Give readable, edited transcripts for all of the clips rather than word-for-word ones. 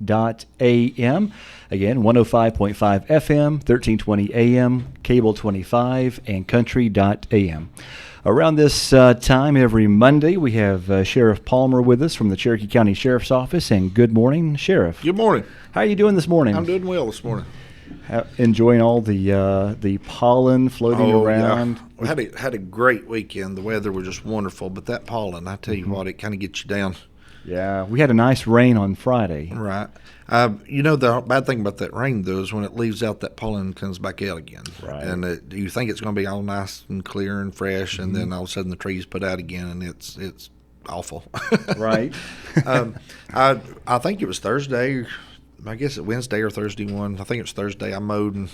Again, 105.5 FM, 1320 AM, cable 25, and country.am. Around this time every Monday, we have Sheriff Palmer with us from the Cherokee County Sheriff's Office. And good morning, Sheriff. Good morning. How are you doing this morning? I'm doing well this morning. Enjoying all the pollen floating around. Yeah. We had a great weekend. The weather was just wonderful, but that pollen, I tell you what, it kind of gets you down. Yeah, we had a nice rain on Friday. Right. The bad thing about that rain, though, is when it leaves out, that pollen comes back out again. Right. And you think it's going to be all nice and clear and fresh, and then all of a sudden the trees put out again, and it's awful. Right. I think it was Thursday. I guess it Wednesday or Thursday one. I think it was Thursday. I mowed and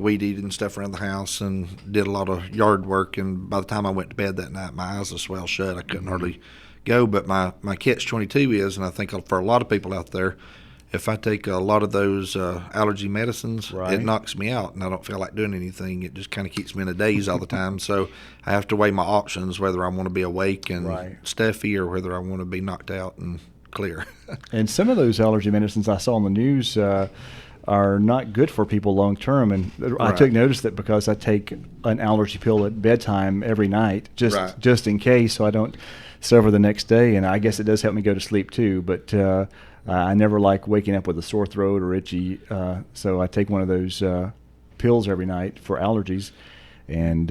weed-eated and stuff around the house and did a lot of yard work. And by the time I went to bed that night, my eyes were swelled shut. I couldn't hardly go. But my catch-22 is, and I think for a lot of people out there, if I take a lot of those allergy medicines, right, it knocks me out, and I don't feel like doing anything. It just kind of keeps me in a daze all the time. So I have to weigh my options, whether I want to be awake and stuffy or whether I want to be knocked out and clear. And some of those allergy medicines I saw on the news are not good for people long term. And I took notice that because I take an allergy pill at bedtime every night, just in case, so I don't suffer the next day. And I guess it does help me go to sleep too. But I never like waking up with a sore throat or itchy, so I take one of those pills every night for allergies, and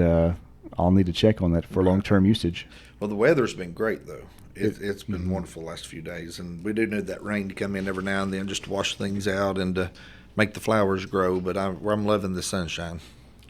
I'll need to check on that for long-term usage. Well, the weather's been great, though. It's been wonderful the last few days, and we do need that rain to come in every now and then just to wash things out and to make the flowers grow, but I'm loving the sunshine.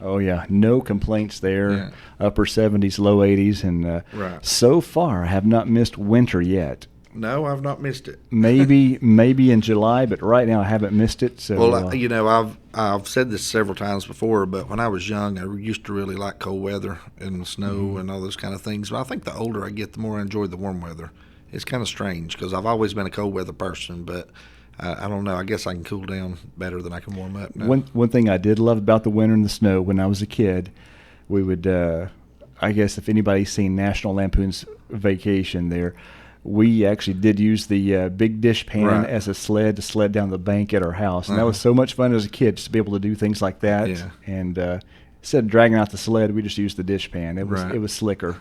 Oh, yeah. No complaints there. Yeah. Upper 70s, low 80s, and so far I have not missed winter yet. No, I've not missed it. maybe in July, but right now I haven't missed it. So, well, I've said this several times before, but when I was young, I used to really like cold weather and snow and all those kind of things. But I think the older I get, the more I enjoy the warm weather. It's kind of strange because I've always been a cold weather person, but I don't know. I guess I can cool down better than I can warm up now. One thing I did love about the winter and the snow when I was a kid, we would, I guess if anybody's seen National Lampoon's Vacation there, we actually did use the big dish pan as a sled to sled down the bank at our house. And that was so much fun as a kid just to be able to do things like that. Yeah. And instead of dragging out the sled, we just used the dish pan. It was slicker.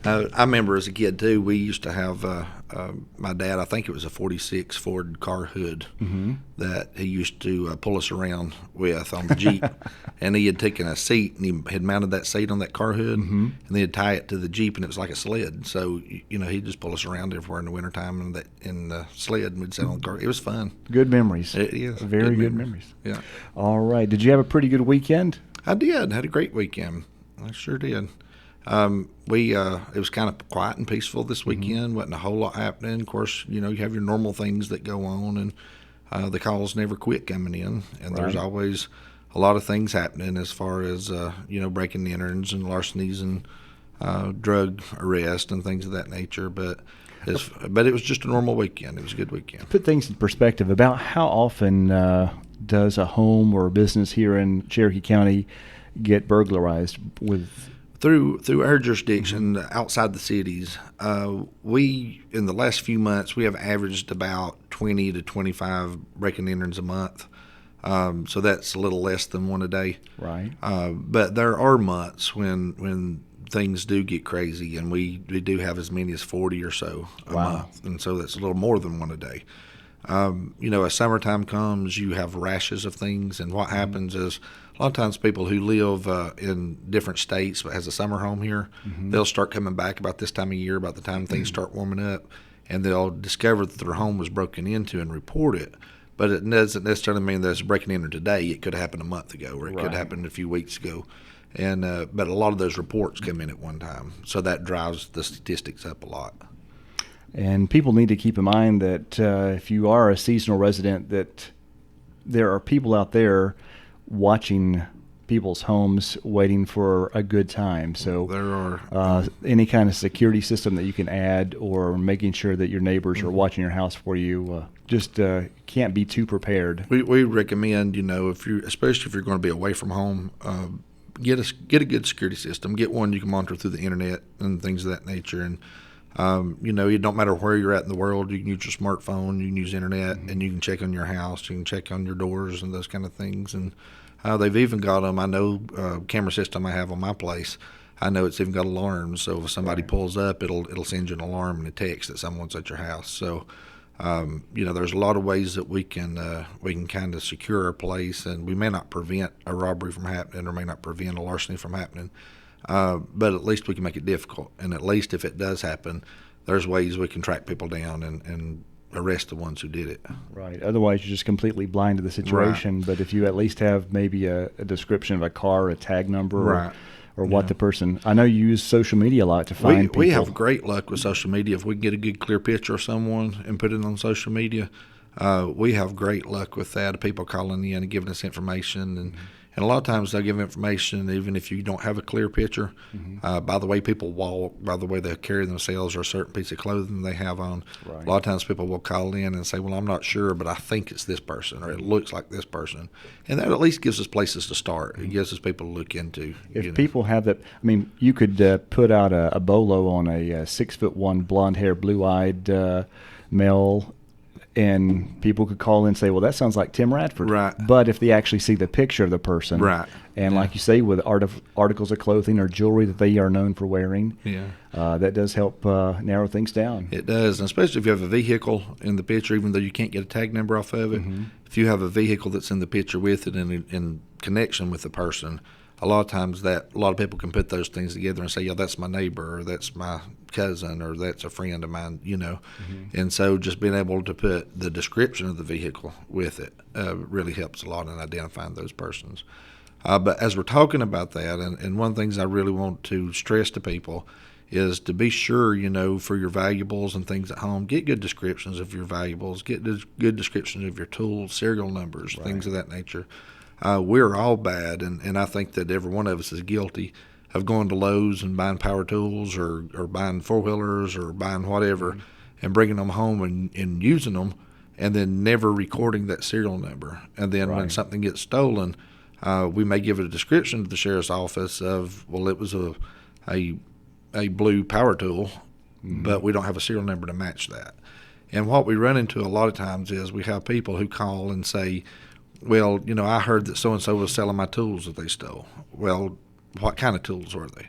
I remember as a kid, too, we used to have my dad, I think it was a 46 Ford car hood that he used to pull us around with on the Jeep. And he had taken a seat and he had mounted that seat on that car hood and then he'd tie it to the Jeep and it was like a sled. So, he'd just pull us around everywhere in the wintertime in the sled and we'd sit on the car. It was fun. Good memories. It is. Very good memories. Yeah. All right. Did you have a pretty good weekend? I did. Had a great weekend. I sure did. It was kind of quiet and peaceful this weekend. Wasn't a whole lot happening. Of course, you have your normal things that go on, and the calls never quit coming in. And there's always a lot of things happening as far as breaking and enters and larcenies and drug arrest and things of that nature. But it was just a normal weekend. It was a good weekend. Put things in perspective about how often does a home or a business here in Cherokee County get burglarized with. Through our jurisdiction outside the cities, we in the last few months we have averaged about 20 to 25 break-in enterings a month. So that's a little less than one a day. Right. But there are months when things do get crazy, and we do have as many as 40 or so a month, and so that's a little more than one a day. As summertime comes, you have rashes of things, and what happens is a lot of times people who live in different states but has a summer home here, they'll start coming back about this time of year, about the time things start warming up, and they'll discover that their home was broken into and report it. But it doesn't necessarily mean that it's breaking in today. It could have happened a month ago, or it could have happened a few weeks ago. And but a lot of those reports come in at one time, so that drives the statistics up a lot. And people need to keep in mind that if you are a seasonal resident, that there are people out there watching people's homes, waiting for a good time. So there are any kind of security system that you can add, or making sure that your neighbors are watching your house for you. Just can't be too prepared. We recommend, especially if you're going to be away from home, get a good security system. Get one you can monitor through the internet and things of that nature, and You know, it don't matter where you're at in the world. You can use your smartphone, you can use internet, and you can check on your house, you can check on your doors and those kind of things. And they've even got them. I know camera system I have on my place. I know it's even got alarms. So if somebody pulls up, it'll send you an alarm and a text that someone's at your house. So you know, there's a lot of ways that we can kind of secure our place, and we may not prevent a robbery from happening, or may not prevent a larceny from happening. But at least we can make it difficult. And at least if it does happen, there's ways we can track people down and arrest the ones who did it. Right. Otherwise, you're just completely blind to the situation. Right. But if you at least have maybe a description of a car, a tag number, or what the person. I know you use social media a lot to find people. We have great luck with social media. If we can get a good, clear picture of someone and put it on social media, we have great luck with that. People calling in and giving us information. And a lot of times they'll give information even if you don't have a clear picture, by the way people walk, by the way they carry themselves, or a certain piece of clothing they have on. Right. A lot of times people will call in and say, well, I'm not sure, but I think it's this person, or it looks like this person. And that at least gives us places to start. It gives us people to look into. If people have that, I mean, you could put out a bolo on a 6'1", blonde-haired, blue-eyed male, and people could call in and say, well, that sounds like Tim Radford. Right. But if they actually see the picture of the person, right, and like you say, with articles of clothing or jewelry that they are known for wearing, that does help narrow things down. It does, and especially if you have a vehicle in the picture, even though you can't get a tag number off of it. If you have a vehicle that's in the picture with it and in connection with the person, a lot of times a lot of people can put those things together and say, yeah, that's my neighbor, or that's my cousin, or that's a friend of mine, you know. And so just being able to put the description of the vehicle with it really helps a lot in identifying those persons. But as we're talking about that, and one of the things I really want to stress to people is to be sure, you know, for your valuables and things at home, get good descriptions of your valuables, get good descriptions of your tools, serial numbers, things of that nature. We're all bad, and I think that every one of us is guilty of going to Lowe's and buying power tools, or buying four-wheelers, or buying whatever, and bringing them home and using them, and then never recording that serial number. And then when something gets stolen, we may give it a description to the sheriff's office of, well, it was a blue power tool, but we don't have a serial number to match that. And what we run into a lot of times is we have people who call and say, well, you know, I heard that so-and-so was selling my tools that they stole. Well, what kind of tools were they?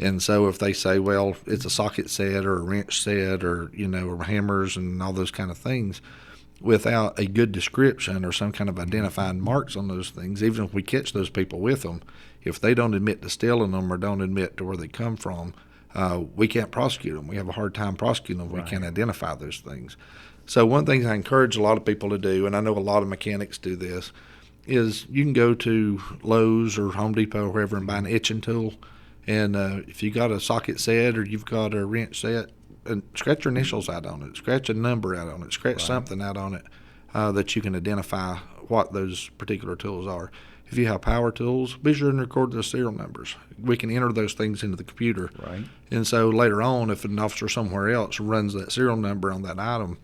And so if they say, well, it's a socket set or a wrench set, or, you know, or hammers and all those kind of things, without a good description or some kind of identifying marks on those things, even if we catch those people with them, if they don't admit to stealing them or don't admit to where they come from, we can't prosecute them. We have a hard time prosecuting them if we can't identify those things. So one thing I encourage a lot of people to do, and I know a lot of mechanics do this, is you can go to Lowe's or Home Depot or wherever and buy an etching tool. And if you got a socket set or you've got a wrench set, and scratch your initials out on it, scratch a number out on it, scratch something out on it that you can identify what those particular tools are. If you have power tools, be sure and record those serial numbers. We can enter those things into the computer. Right. And so later on, if an officer somewhere else runs that serial number on that item,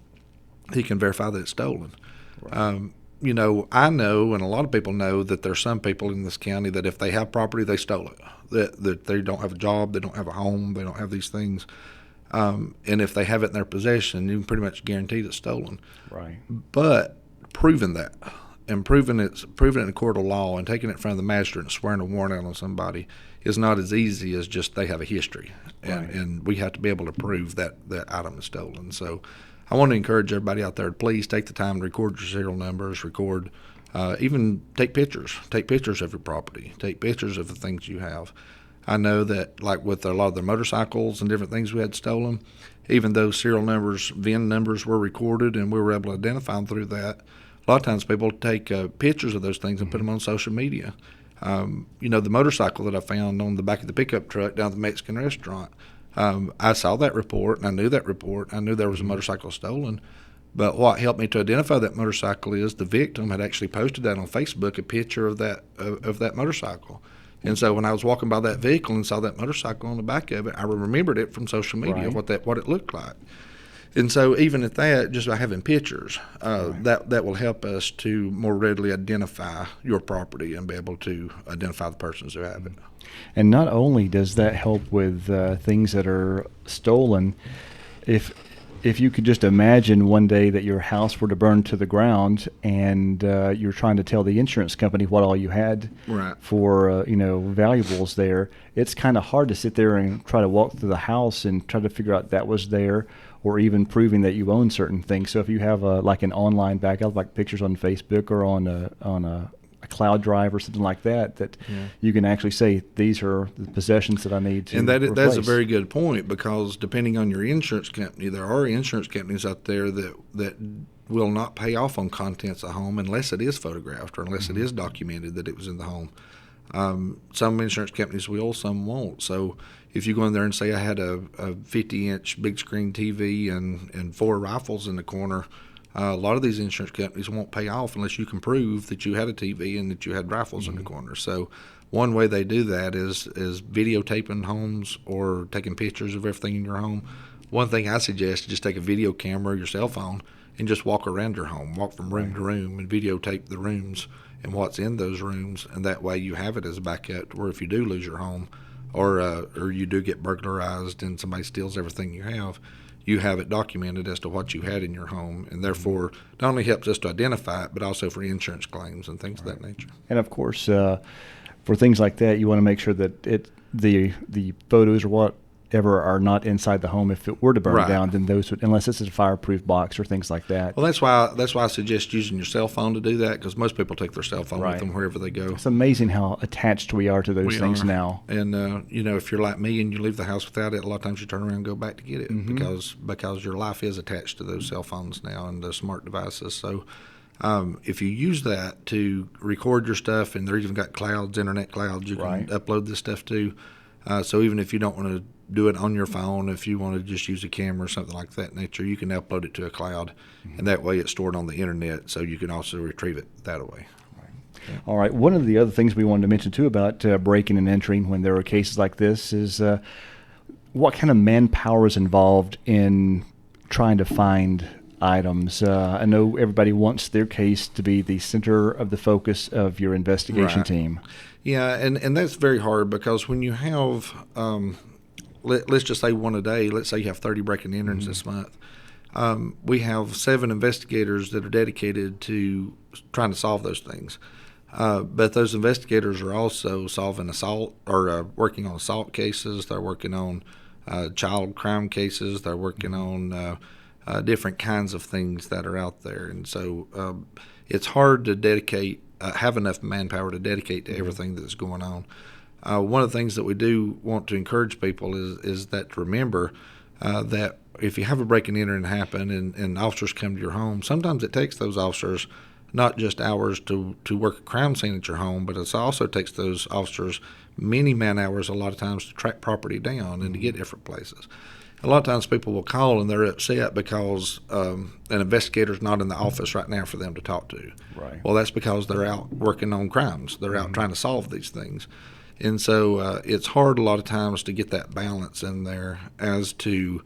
he can verify that it's stolen. Right. You know, I know, and a lot of people know, that there's some people in this county that if they have property, they stole it. That they don't have a job, they don't have a home, they don't have these things. And if they have it in their possession, you can pretty much guarantee it's stolen. Right. But proving that, and proving it in a court of law, and taking it in front of the magistrate and swearing a warrant out on somebody is not as easy as just they have a history. And we have to be able to prove that item is stolen. So I want to encourage everybody out there to please take the time to record your serial numbers, even take pictures. Take pictures of your property. Take pictures of the things you have. I know that, like with a lot of the motorcycles and different things we had stolen, even though serial numbers, VIN numbers were recorded and we were able to identify them through that, a lot of times people take pictures of those things and put them on social media. You know, the motorcycle that I found on the back of the pickup truck down at the Mexican restaurant, I saw that report, and I knew that report. I knew there was a motorcycle stolen. But what helped me to identify that motorcycle is the victim had actually posted that on Facebook, a picture of that motorcycle. And so when I was walking by that vehicle and saw that motorcycle on the back of it, I remembered it from social media, what it looked like. And so even at that, just by having pictures, that will help us to more readily identify your property and be able to identify the persons who have it. And not only does that help with things that are stolen, if you could just imagine one day that your house were to burn to the ground and you're trying to tell the insurance company what all you had for valuables there, it's kind of hard to sit there and try to walk through the house and try to figure out that was there, or even proving that you own certain things. So if you have like an online backup, like pictures on Facebook or on a cloud drive or something like that, you can actually say, these are the possessions that I need to replace. That's a very good point, because depending on your insurance company, there are insurance companies out there that will not pay off on contents of the home unless it is photographed or unless it is documented that it was in the home. Some insurance companies will, some won't. So if you go in there and say, I had a 50-inch big screen TV and 4 rifles in the corner, a lot of these insurance companies won't pay off unless you can prove that you had a TV and that you had rifles in the corner. So one way they do that is videotaping homes or taking pictures of everything in your home. One thing I suggest is just take a video camera or your cell phone and just walk around your home, walk from room to room and videotape the rooms and what's in those rooms. And that way you have it as a backup, where if you do lose your home or you do get burglarized and somebody steals everything you have it documented as to what you had in your home, and therefore not only helps us to identify it, but also for insurance claims and things of that nature. And of course, for things like that, you want to make sure that the photos or whatever are not inside the home. If it were to burn down, then those would, unless it's a fireproof box or things like that. Well, that's why I suggest using your cell phone to do that, because most people take their cell phone with them wherever they go. It's amazing how attached we are to those things now. And if you're like me and you leave the house without it, a lot of times you turn around and go back to get it because your life is attached to those cell phones now and those smart devices. So if you use that to record your stuff, and they're even got clouds, internet clouds, you can upload this stuff to. So even if you don't want to do it on your phone, if you want to just use a camera or something like that nature, you can upload it to a cloud, and that way it's stored on the internet, so you can also retrieve it that way. All right. One of the other things we wanted to mention too about breaking and entering when there are cases like this is what kind of manpower is involved in trying to find items. I know everybody wants their case to be the center of the focus of your investigation team. Yeah, and that's very hard, because when you have, let's just say one a day, let's say you have 30 break and enters this month, we have 7 investigators that are dedicated to trying to solve those things. But those investigators are also solving assault or working on assault cases. They're working on child crime cases. They're working on different kinds of things that are out there. And so it's hard to have enough manpower to dedicate to everything that's going on. One of the things that we do want to encourage people is that to remember that if you have a break and enter and happen and officers come to your home, sometimes it takes those officers not just hours to work a crime scene at your home, but it also takes those officers many man hours a lot of times to track property down and to get different places. A lot of times people will call and they're upset because an investigator's not in the office right now for them to talk to. Right. Well, that's because they're out working on crimes. They're out trying to solve these things. And so it's hard a lot of times to get that balance in there as to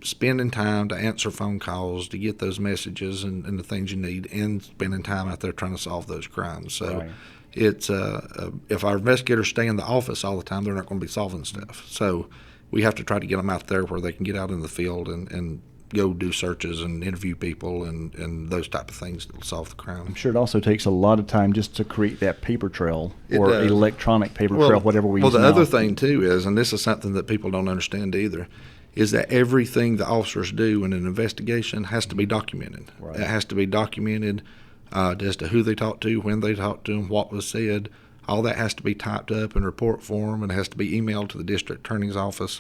spending time to answer phone calls, to get those messages and the things you need, and spending time out there trying to solve those crimes. So it's if our investigators stay in the office all the time, they're not going to be solving stuff. So we have to try to get them out there where they can get out in the field and go do searches and interview people and those type of things that will solve the crime. I'm sure it also takes a lot of time just to create that paper trail or electronic paper trail, whatever we use now. Well, the other thing, too, is, and this is something that people don't understand either, is that everything the officers do in an investigation has to be documented. Right. It has to be documented as to who they talked to, when they talked to them, what was said. All that has to be typed up in report form, and it has to be emailed to the district attorney's office.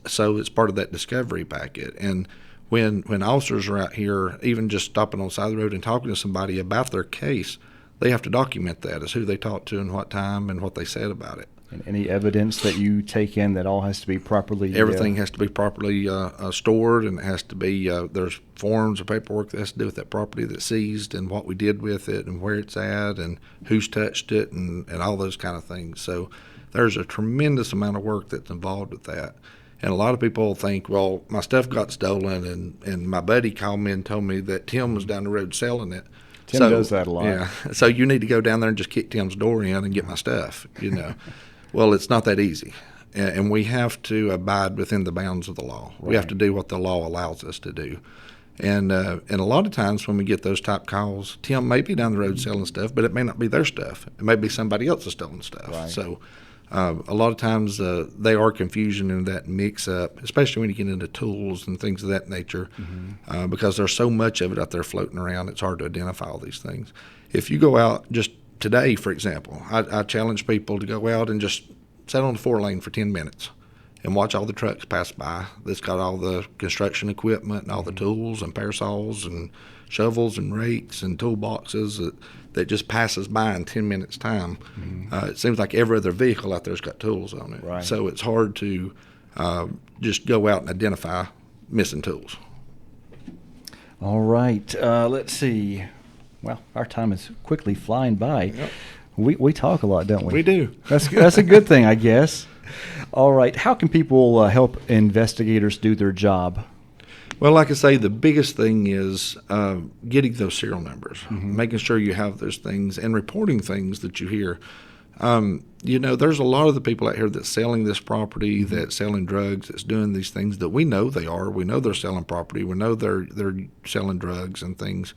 So it's part of that discovery packet. And when officers are out here, even just stopping on the side of the road and talking to somebody about their case, they have to document that as who they talked to and what time and what they said about it. And any evidence that you take in, that all has to be properly... Everything has to be properly stored, and it has to be, there's forms or paperwork that has to do with that property that's seized and what we did with it and where it's at and who's touched it and all those kind of things. So there's a tremendous amount of work that's involved with that. And a lot of people think, well, my stuff got stolen, and my buddy called me and told me that Tim was down the road selling it. Tim does that a lot. Yeah. So you need to go down there and just kick Tim's door in and get my stuff, Well, it's not that easy. And we have to abide within the bounds of the law. Right. We have to do what the law allows us to do. And a lot of times when we get those type calls, Tim may be down the road selling stuff, but it may not be their stuff. It may be somebody else's stolen stuff. Right. So a lot of times there are confusion in that mix-up, especially when you get into tools and things of that nature, because there's so much of it out there floating around, it's hard to identify all these things. If you go out just today, for example, I challenge people to go out and just sit on the 4-lane for 10 minutes and watch all the trucks pass by that's got all the construction equipment and all the tools and parasols and shovels and rakes and toolboxes that just passes by in 10 minutes time. It seems like every other vehicle out there's got tools on it. Right. So it's hard to just go out and identify missing tools. All right. Let's see. Well, our time is quickly flying by. Yep. We talk a lot, don't we? We do. That's a good thing, I guess. All right. How can people help investigators do their job? Well, like I say, the biggest thing is getting those serial numbers, making sure you have those things, and reporting things that you hear. There's a lot of the people out here that's selling this property, that's selling drugs, that's doing these things that we know they are. We know they're selling property. We know they're selling drugs and things.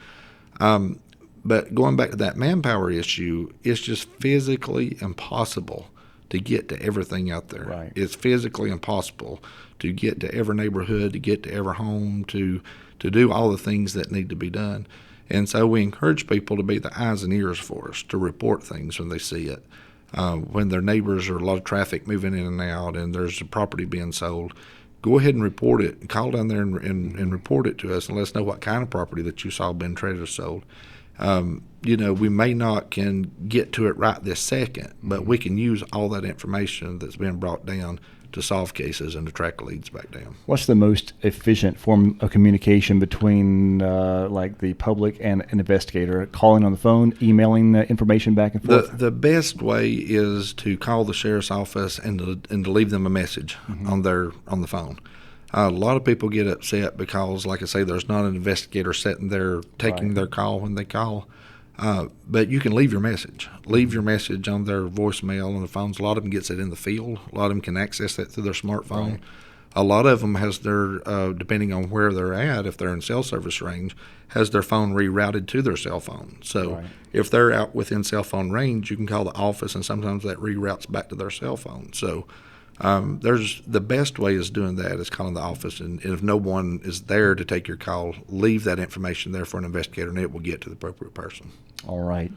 But going back to that manpower issue, it's just physically impossible to get to everything out there. Right. It's physically impossible to get to every neighborhood, to get to every home, to do all the things that need to be done. And so we encourage people to be the eyes and ears for us, to report things when they see it. When their neighbors, or a lot of traffic moving in and out, and there's a property being sold, go ahead and report it. Call down there and report it to us and let us know what kind of property that you saw being traded or sold. We may not can get to it right this second, but we can use all that information that's been brought down to solve cases and to track leads back down. What's the most efficient form of communication between like the public and an investigator? Calling on the phone, emailing information back and forth? The best way is to call the sheriff's office and to leave them a message on the phone. A lot of people get upset because, like I say, there's not an investigator sitting there taking their call when they call. But you can leave your message. Leave your message on their voicemail on the phones. A lot of them gets it in the field. A lot of them can access that through their smartphone. Right. A lot of them has their, depending on where they're at, if they're in cell service range, has their phone rerouted to their cell phone. So if they're out within cell phone range, you can call the office, and sometimes that reroutes back to their cell phone. So there's the best way is doing that is calling the office, and if no one is there to take your call, leave that information there for an investigator, and it will get to the appropriate person. All right.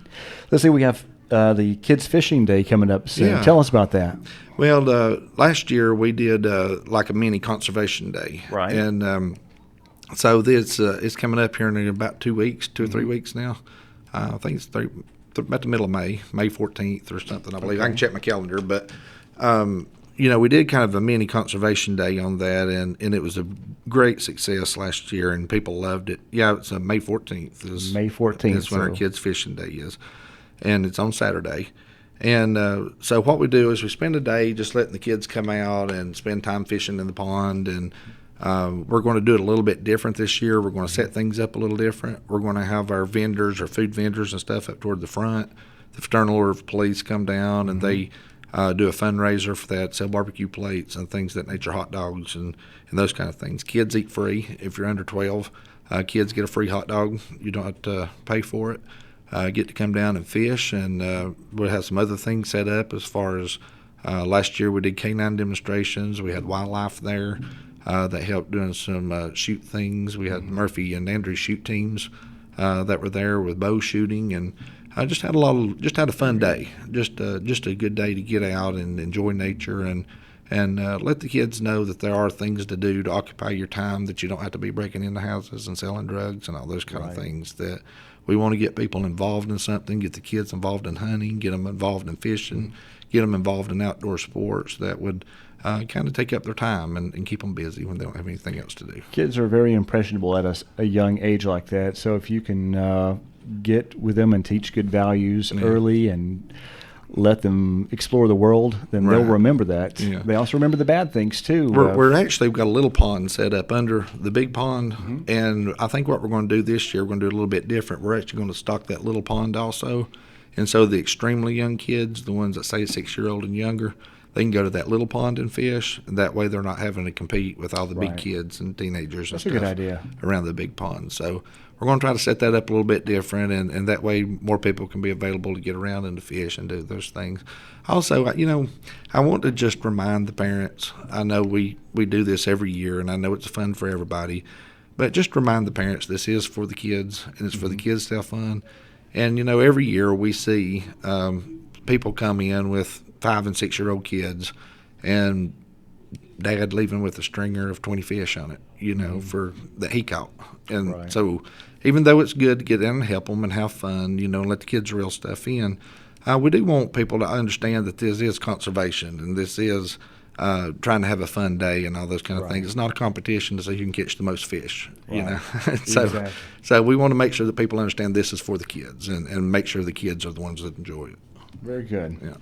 Let's see, we have the Kids Fishing Day coming up soon. Yeah. Tell us about that. Well, last year we did like a mini conservation day. Right. And so this it's coming up here in about 2 weeks, 2 or 3 weeks now. I think it's about the middle of May 14th or something, I believe. Okay. I can check my calendar, but we did kind of a mini conservation day on that, and it was a great success last year, and people loved it. Yeah, it's May 14th. May 14th. That's when our Kids Fishing Day is, and it's on Saturday. And so what we do is we spend a day just letting the kids come out and spend time fishing in the pond, and we're going to do it a little bit different this year. We're going to set things up a little different. We're going to have our vendors, our food vendors and stuff up toward the front. The Fraternal Order of Police come down, and they do a fundraiser for that, sell barbecue plates and things of that nature, hot dogs and those kind of things. Kids eat free if you're under 12. Kids get a free hot dog. You don't have to pay for it. Get to come down and fish, and we'll have some other things set up as far as last year we did canine demonstrations. We had wildlife there that helped doing some shoot things. We had Murphy and Andrew shoot teams that were there with bow shooting, and I just had a fun day, just a good day to get out and enjoy nature and let the kids know that there are things to do to occupy your time, that you don't have to be breaking into houses and selling drugs and all those kind of things. That we want to get people involved in something, get the kids involved in hunting, get them involved in fishing, get them involved in outdoor sports that would kind of take up their time and keep them busy when they don't have anything else to do. Kids are very impressionable at a young age like that, so if you can get with them and teach good values early and let them explore the world, then they'll remember that. Yeah. They also remember the bad things too. We're actually, we've got a little pond set up under the big pond, and I think what we're going to do this year, we're going to do a little bit different. We're actually going to stock that little pond also, and so the extremely young kids, the ones that say 6-year-old and younger, they can go to that little pond and fish, and that way they're not having to compete with all the big kids and teenagers and stuff. That's a good idea. Around the big pond. So we're going to try to set that up a little bit different, and that way more people can be available to get around and to fish and do those things. Also, I want to just remind the parents. I know we do this every year, and I know it's fun for everybody, but just remind the parents this is for the kids, and it's for the kids to have fun. And, every year we see people come in with 5- and 6-year-old kids, and dad leaving with a stringer of 20 fish on it, for that he caught. And so even though it's good to get in and help them and have fun, and let the kids reel stuff in, we do want people to understand that this is conservation, and this is trying to have a fun day and all those kind of things. It's not a competition to see who can catch the most fish, So we want to make sure that people understand this is for the kids, and make sure the kids are the ones that enjoy it. Very good. Yeah.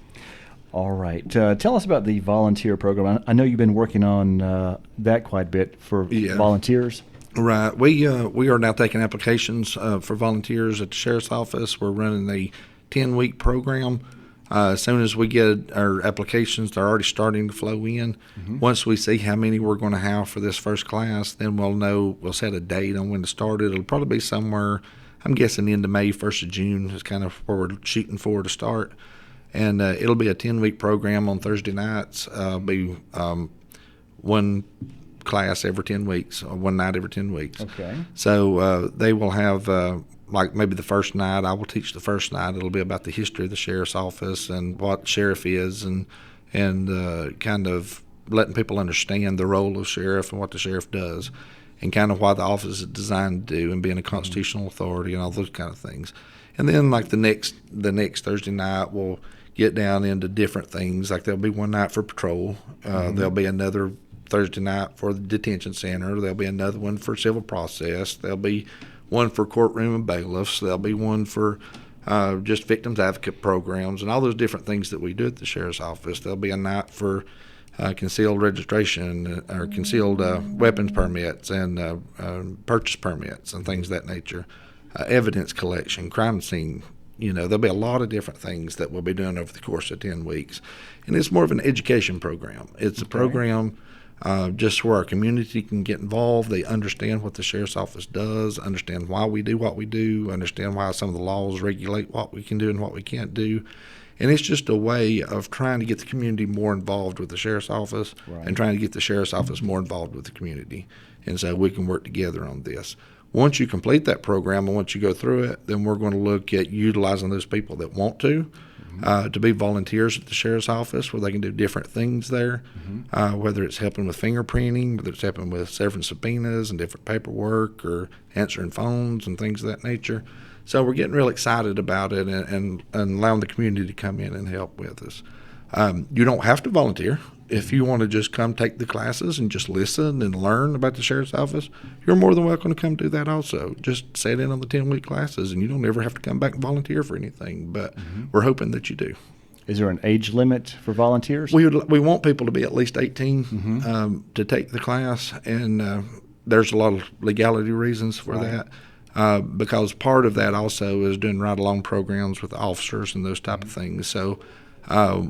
All right. Tell us about the volunteer program. I know you've been working on that quite a bit for volunteers. Right. We are now taking applications for volunteers at the Sheriff's Office. We're running a 10-week program. As soon as we get our applications, they're already starting to flow in. Once we see how many we're going to have for this first class, then we'll set a date on when to start it. It'll probably be somewhere, I'm guessing, end of May, 1st of June is kind of where we're shooting for to start. And it'll be a 10-week program on Thursday nights. Be one class every 10 weeks, or one night every 10 weeks. Okay. So they will have, like maybe the first night, I will teach the first night. It'll be about the history of the Sheriff's Office and what sheriff is, and kind of letting people understand the role of sheriff and what the sheriff does, and kind of what the office is designed to do, and being a constitutional authority and all those kind of things. And then like the next Thursday night, we'll get down into different things. Like there'll be one night for patrol. There'll be another Thursday night for the detention center. There'll be another one for civil process. There'll be one for courtroom and bailiffs. There'll be one for just victims advocate programs and all those different things that we do at the Sheriff's Office. There'll be a night for concealed registration or concealed weapons permits and purchase permits and things of that nature. Evidence collection, crime scene. There'll be a lot of different things that we'll be doing over the course of 10 weeks. And it's more of an education program. It's a program just where our community can get involved. They understand what the Sheriff's Office does, understand why we do what we do, understand why some of the laws regulate what we can do and what we can't do. And it's just a way of trying to get the community more involved with the Sheriff's Office and trying to get the Sheriff's Office more involved with the community. And so we can work together on this. Once you complete that program and once you go through it, then we're going to look at utilizing those people that want to be volunteers at the Sheriff's Office, where they can do different things there, whether it's helping with fingerprinting, whether it's helping with serving subpoenas and different paperwork, or answering phones and things of that nature. So we're getting real excited about it and allowing the community to come in and help with us. You don't have to volunteer. If you want to just come take the classes and just listen and learn about the Sheriff's Office, you're more than welcome to come do that also. Just sit in on the 10-week classes, and you don't ever have to come back and volunteer for anything, but we're hoping that you do. Is there an age limit for volunteers? We want people to be at least 18 to take the class, and there's a lot of legality reasons for that. Because part of that also is doing ride-along programs with officers and those type of things. So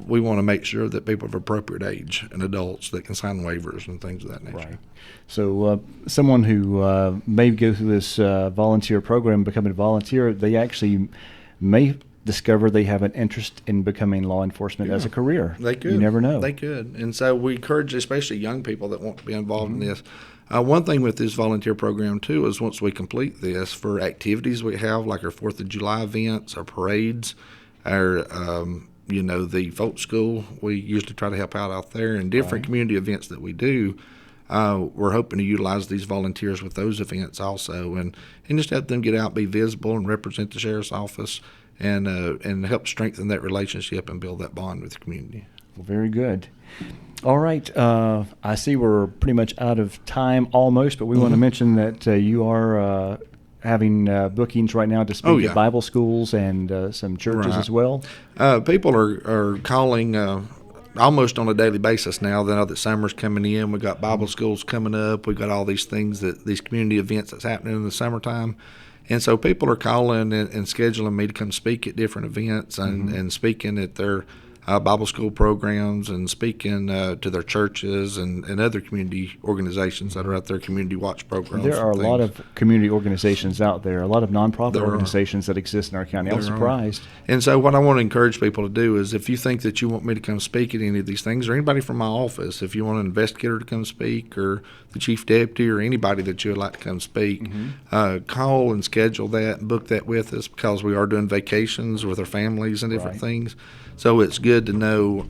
we want to make sure that people of appropriate age and adults that can sign waivers and things of that nature. Right. So someone who may go through this volunteer program, becoming a volunteer, they actually may discover they have an interest in becoming law enforcement as a career. They could. You never know. They could. And so we encourage especially young people that want to be involved in this. One thing with this volunteer program, too, is once we complete this, for activities we have, like our 4th of July events, our parades, our the folk school, we usually try to help out there, and different community events that we do. We're hoping to utilize these volunteers with those events also, and just have them get out, be visible, and represent the Sheriff's Office, and help strengthen that relationship and build that bond with the community. Well, very good. All right. I see we're pretty much out of time almost, but we want to mention that you are having bookings right now to speak at Bible schools and some churches as well? People are calling almost on a daily basis now. They know that summer's coming in. We've got Bible schools coming up. We've got all these things, these community events that's happening in the summertime. And so people are calling and scheduling me to come speak at different events and speaking at their Bible school programs and speaking to their churches and other community organizations that are out there, community watch programs. There are a lot of community organizations out there, a lot of nonprofit organizations that exist in our county. I was surprised. And so what I want to encourage people to do is, if you think that you want me to come speak at any of these things, or anybody from my office, if you want an investigator to come speak, or the chief deputy, or anybody that you would like to come speak, call and schedule that and book that with us, because we are doing vacations with our families and different things. So it's good to know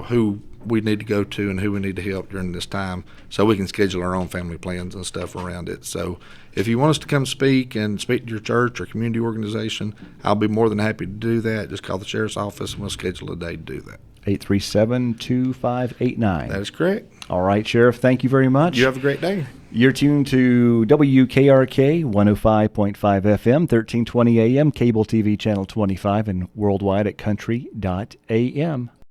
who we need to go to and who we need to help during this time, so we can schedule our own family plans and stuff around it. So if you want us to come speak and speak to your church or community organization, I'll be more than happy to do that. Just call the sheriff's office and we'll schedule a day to do that. 837-2589. That is correct. All right, Sheriff, thank you very much. You have a great day. You're tuned to WKRK 105.5 FM, 1320 AM, cable TV channel 25, and worldwide at country.am.